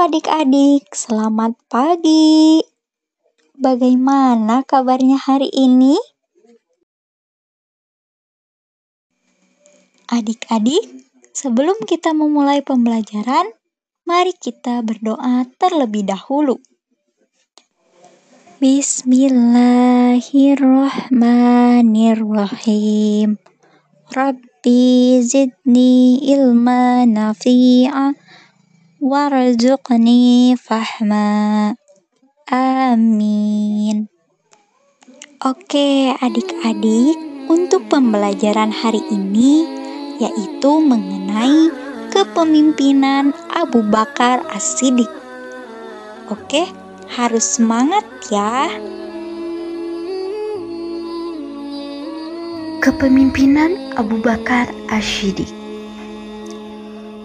adik-adik, selamat pagi. Bagaimana kabarnya hari ini? Adik-adik, sebelum kita memulai pembelajaran, mari kita berdoa terlebih dahulu. Bismillahirrahmanirrahim. Rabbi zidni ilma nafi'a warzuqni fahma. Amin. Oke adik-adik, untuk pembelajaran hari ini yaitu mengenai kepemimpinan Abu Bakar As-Siddiq. Oke, harus semangat ya. Kepemimpinan Abu Bakar As-Siddiq.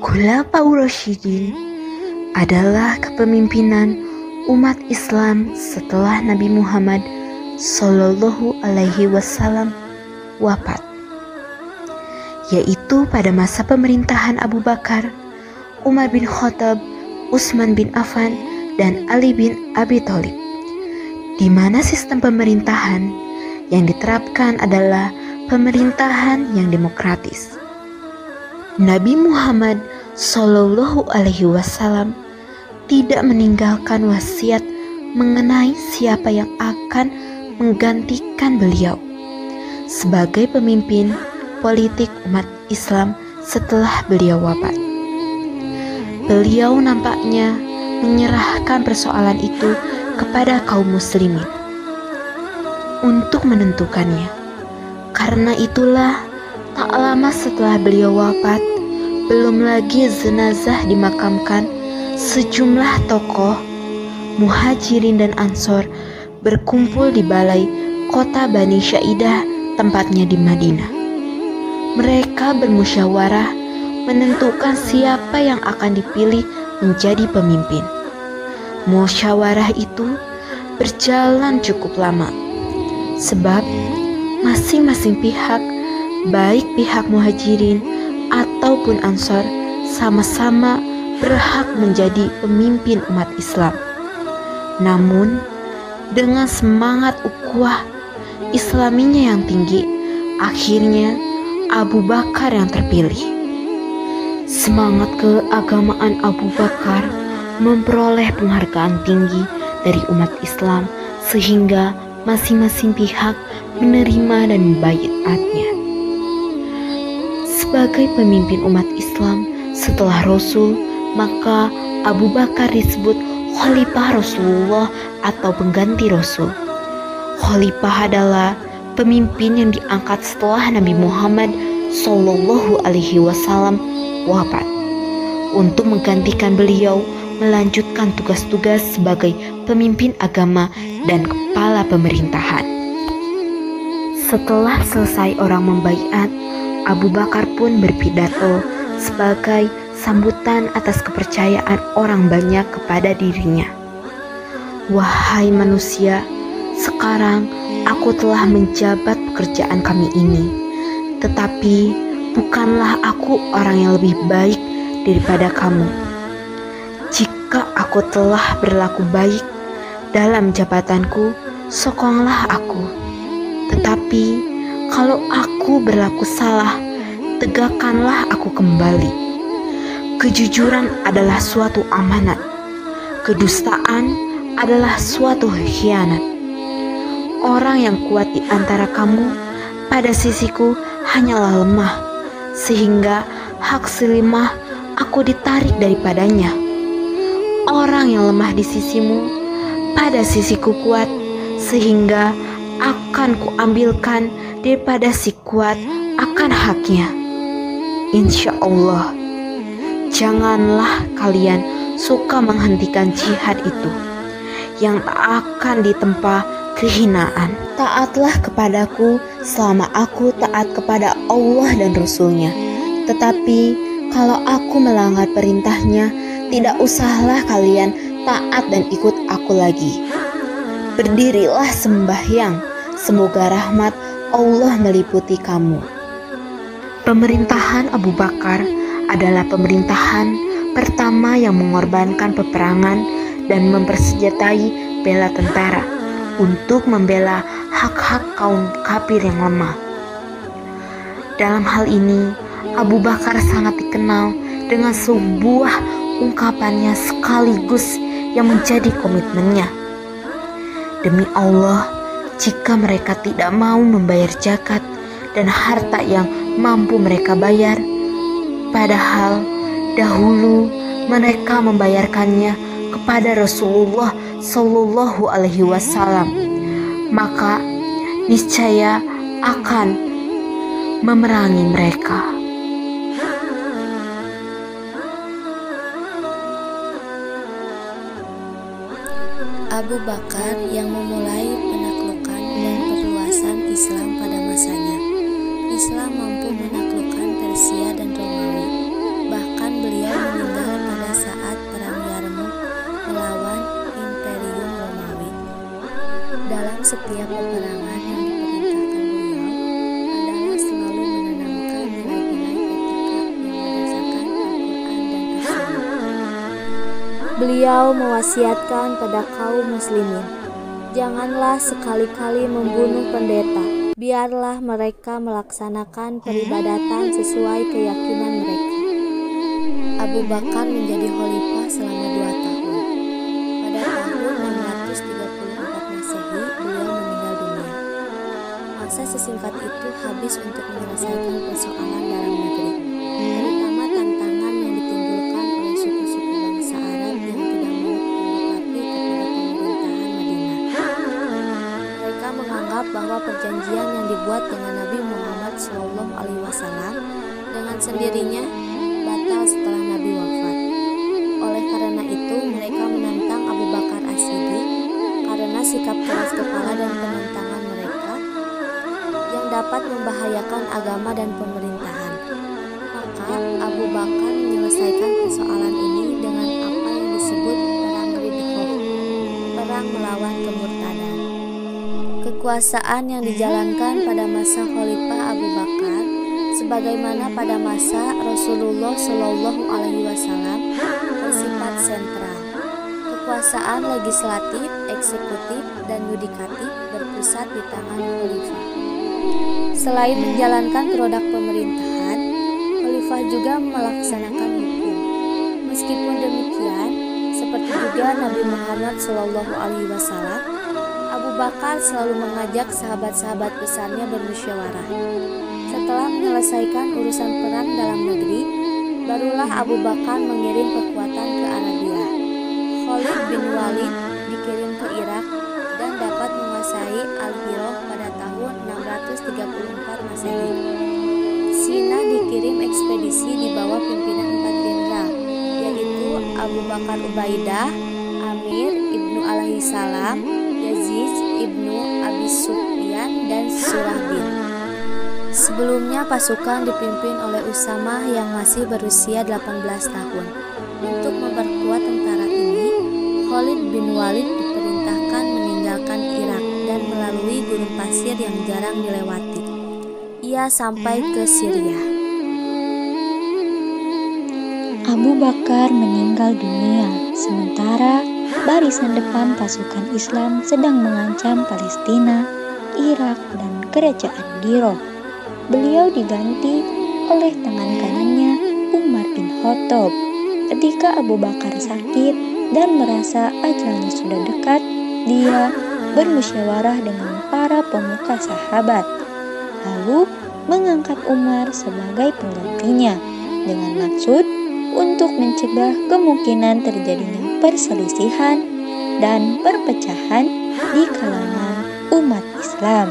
Khulafaur Rasyidin adalah kepemimpinan umat Islam setelah Nabi Muhammad Sallallahu Alaihi Wasallam wafat, yaitu pada masa pemerintahan Abu Bakar, Umar bin Khattab, Utsman bin Affan, dan Ali bin Abi Thalib, di mana sistem pemerintahan yang diterapkan adalah pemerintahan yang demokratis. Nabi Muhammad Sallallahu Alaihi Wasallam tidak meninggalkan wasiat mengenai siapa yang akan menggantikan beliau sebagai pemimpin politik umat Islam setelah beliau wafat. Beliau nampaknya menyerahkan persoalan itu kepada kaum muslimin untuk menentukannya. Karena itulah tak lama setelah beliau wafat, belum lagi jenazah dimakamkan, sejumlah tokoh Muhajirin dan Ansor berkumpul di balai kota Bani Saidah, tempatnya di Madinah. Mereka bermusyawarah menentukan siapa yang akan dipilih menjadi pemimpin. Musyawarah itu berjalan cukup lama, sebab masing-masing pihak, baik pihak Muhajirin ataupun Ansor, sama-sama berhak menjadi pemimpin umat Islam. Namun, dengan semangat ukhuwah Islaminya yang tinggi, akhirnya Abu Bakar yang terpilih. Semangat keagamaan Abu Bakar memperoleh penghargaan tinggi dari umat Islam, sehingga masing-masing pihak menerima dan membaiatnya sebagai pemimpin umat Islam setelah Rasul. Maka Abu Bakar disebut Khalifah Rasulullah atau pengganti Rasul. Khalifah adalah pemimpin yang diangkat setelah Nabi Muhammad Sallallahu Alaihi Wasallam wafat untuk menggantikan beliau melanjutkan tugas-tugas sebagai pemimpin agama dan kepala pemerintahan. Setelah selesai orang membaiat, Abu Bakar pun berpidato sebagai sambutan atas kepercayaan orang banyak kepada dirinya. Wahai manusia, sekarang aku telah menjabat pekerjaan kami ini, tetapi bukanlah aku orang yang lebih baik daripada kamu. Jika aku telah berlaku baik dalam jabatanku, sokonglah aku. Tetapi kalau aku berlaku salah, tegakkanlah aku kembali. Kejujuran adalah suatu amanat. Kedustaan adalah suatu khianat. Orang yang kuat di antara kamu pada sisiku hanyalah lemah, sehingga hak selimah aku ditarik daripadanya. Orang yang lemah di sisimu pada sisiku kuat, sehingga akan kuambilkan daripada si kuat akan haknya. Insya Allah, janganlah kalian suka menghentikan jihad itu yang tak akan ditempa kehinaan. Taatlah kepadaku selama aku taat kepada Allah dan Rasul-Nya. Tetapi kalau aku melanggar perintahnya, tidak usahlah kalian taat dan ikut aku lagi. Berdirilah sembahyang, semoga rahmat Allah meliputi kamu. Pemerintahan Abu Bakar adalah pemerintahan pertama yang mengorbankan peperangan dan mempersenjatai bela tentara untuk membela hak-hak kaum kafir yang lemah. Dalam hal ini, Abu Bakar sangat dikenal dengan sebuah ungkapannya sekaligus yang menjadi komitmennya. Demi Allah, jika mereka tidak mau membayar zakat dan harta yang mampu mereka bayar, padahal dahulu mereka membayarkannya kepada Rasulullah Shallallahu Alaihi Wasallam, maka niscaya akan memerangi mereka. Abu Bakar yang memulai penaklukan dan perluasan Islam pada masanya. Islam mampu menaklukkan Persia dan Romawi. Bahkan beliau meninggal pada saat Perang Yarmouk melawan Imperium Romawi. Dalam setiap peperangan yang diperintahkan beliau adalah selalu menanamkan nilai-nilai etika yang berdasarkan Al-Quran dan As-Sunnah. Beliau mewasiatkan pada kaum muslimin, janganlah sekali-kali membunuh pendeta, biarlah mereka melaksanakan peribadatan sesuai keyakinan mereka. Abu Bakar menjadi khalifah selama 2 tahun. Pada tahun 634 Masehi, beliau meninggal dunia. Masa sesingkat itu habis untuk menyelesaikan persoalan dalam negeri, terutama tantangan yang ditimbulkan oleh suku-suku bangsa Arab yang tidak mau tunduk patuh kepada pemerintahan Madinah. Mereka menganggap bahwa perjanjian yang dibuat dengan Nabi Muhammad SAW dengan sendirinya batal setelah Nabi wafat. Oleh karena itu, mereka menentang Abu Bakar As-Siddiq karena sikap keras kepala dan penentangan mereka yang dapat membahayakan agama dan pemerintahan. Maka Abu Bakar menyelesaikan persoalan ini dengan apa yang disebut perang Ridhoh, perang melawan kemurtadan. Kekuasaan yang dijalankan pada masa Khalifah Abu Bakar sebagaimana pada masa Rasulullah Shallallahu Alaihi Wasallam bersifat sentral. Kekuasaan legislatif, eksekutif, dan yudikatif berpusat di tangan khalifah. Selain menjalankan produk pemerintahan, khalifah juga melaksanakan hukum. Meskipun demikian, seperti juga Nabi Muhammad Shallallahu Alaihi Wasallam, Abu Bakar selalu mengajak sahabat-sahabat besarnya bermusyawarah. Setelah menyelesaikan urusan perang dalam negeri, barulah Abu Bakar mengirim kekuatan ke Arabia. Khalid bin Walid dikirim ke Irak dan dapat menguasai Al-Hirah pada tahun 634 Masehi. Sina dikirim ekspedisi di bawah pimpinan 4 jenderal, yaitu Abu Bakar Ubaidah, Amir ibnu Alaihissalam, Yazid ibnu Abi Sufyan, dan Surahbil. Sebelumnya pasukan dipimpin oleh Usamah yang masih berusia 18 tahun. Untuk memperkuat tentara ini, Khalid bin Walid diperintahkan meninggalkan Irak dan melalui gurun pasir yang jarang dilewati. Ia sampai ke Syria. Abu Bakar meninggal dunia, sementara barisan depan pasukan Islam sedang mengancam Palestina, Irak, dan kerajaan Giro. Beliau diganti oleh tangan kanannya Umar bin Khattab. Ketika Abu Bakar sakit dan merasa ajalnya sudah dekat, dia bermusyawarah dengan para pemuka sahabat, lalu mengangkat Umar sebagai penggantinya dengan maksud untuk mencegah kemungkinan terjadinya perselisihan dan perpecahan di kalangan umat Islam.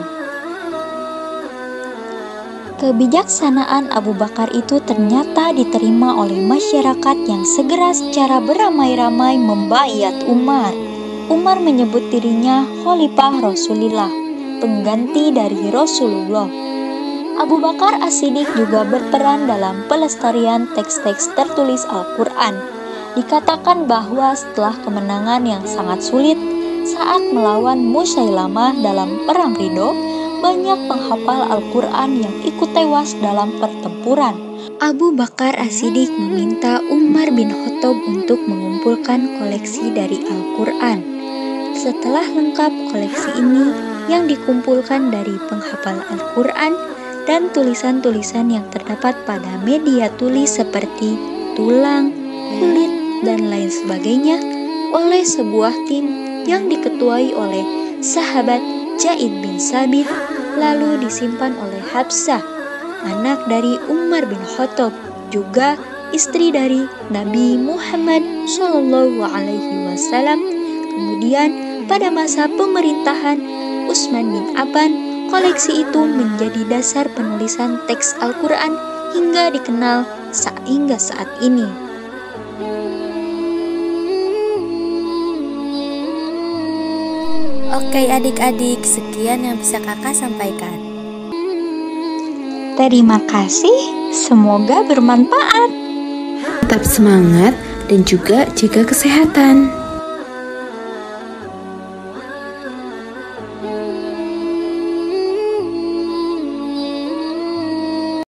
Kebijaksanaan Abu Bakar itu ternyata diterima oleh masyarakat yang segera secara beramai-ramai membaiat Umar. Umar menyebut dirinya Khalifah Rasulullah, pengganti dari Rasulullah. Abu Bakar As-Siddiq juga berperan dalam pelestarian teks-teks tertulis Al-Quran. Dikatakan bahwa setelah kemenangan yang sangat sulit saat melawan Musailamah dalam Perang Ridho, banyak penghafal Al-Quran yang ikut tewas dalam pertempuran. Abu Bakar As-Siddiq meminta Umar bin Khattab untuk mengumpulkan koleksi dari Al-Quran. Setelah lengkap koleksi ini yang dikumpulkan dari penghafal Al-Quran dan tulisan-tulisan yang terdapat pada media tulis seperti tulang, kulit, dan lain sebagainya oleh sebuah tim yang diketuai oleh sahabat Zaid bin Sabit, lalu disimpan oleh Hafsah, anak dari Umar bin Khattab, juga istri dari Nabi Muhammad SAW. Kemudian pada masa pemerintahan Utsman bin Affan, koleksi itu menjadi dasar penulisan teks Al-Quran hingga dikenal hingga saat ini. Oke adik-adik, sekian yang bisa kakak sampaikan. Terima kasih, semoga bermanfaat. Tetap semangat dan juga jaga kesehatan.